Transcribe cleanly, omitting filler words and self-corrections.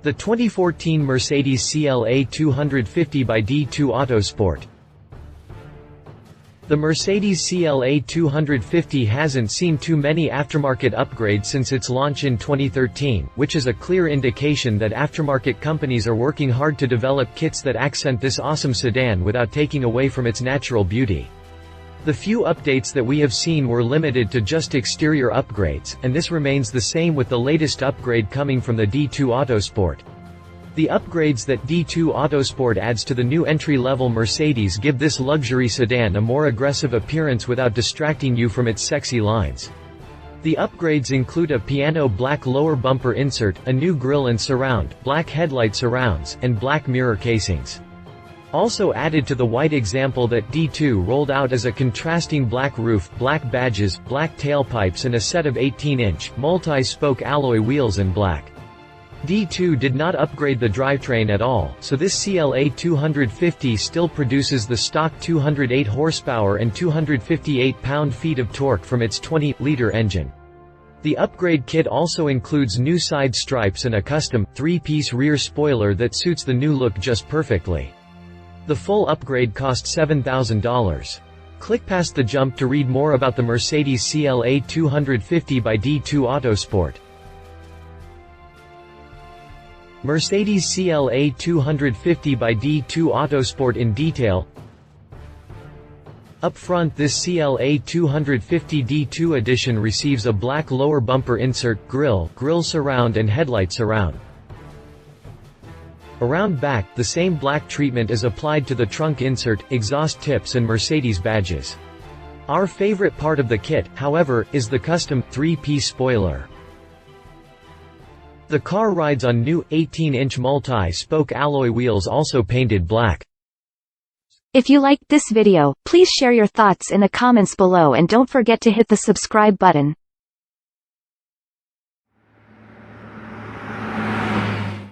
The 2014 Mercedes CLA250 by D2 Autosport. The Mercedes CLA250 hasn't seen too many aftermarket upgrades since its launch in 2013, which is a clear indication that aftermarket companies are working hard to develop kits that accent this awesome sedan without taking away from its natural beauty. The few updates that we have seen were limited to just exterior upgrades, and this remains the same with the latest upgrade coming from the D2 Autosport. The upgrades that D2 Autosport adds to the new entry-level Mercedes give this luxury sedan a more aggressive appearance without distracting you from its sexy lines. The upgrades include a piano black lower bumper insert, a new grille and surround, black headlight surrounds, and black mirror casings. Also added to the white example that D2 rolled out is a contrasting black roof, black badges, black tailpipes and a set of 18-inch, multi-spoke alloy wheels in black. D2 did not upgrade the drivetrain at all, so this CLA250 still produces the stock 208 horsepower and 258 pound-feet of torque from its 20-liter engine. The upgrade kit also includes new side stripes and a custom, 3-piece rear spoiler that suits the new look just perfectly. The full upgrade cost $7,000. Click past the jump to read more about the Mercedes CLA250 by D2 Autosport. Mercedes CLA250 by D2 Autosport in detail. Up front, this CLA250 D2 edition receives a black lower bumper insert, grille surround and headlight surround. Around back, the same black treatment is applied to the trunk insert, exhaust tips and Mercedes badges. Our favorite part of the kit, however, is the custom, 3-piece spoiler. The car rides on new, 18-inch multi-spoke alloy wheels also painted black. If you liked this video, please share your thoughts in the comments below and don't forget to hit the subscribe button.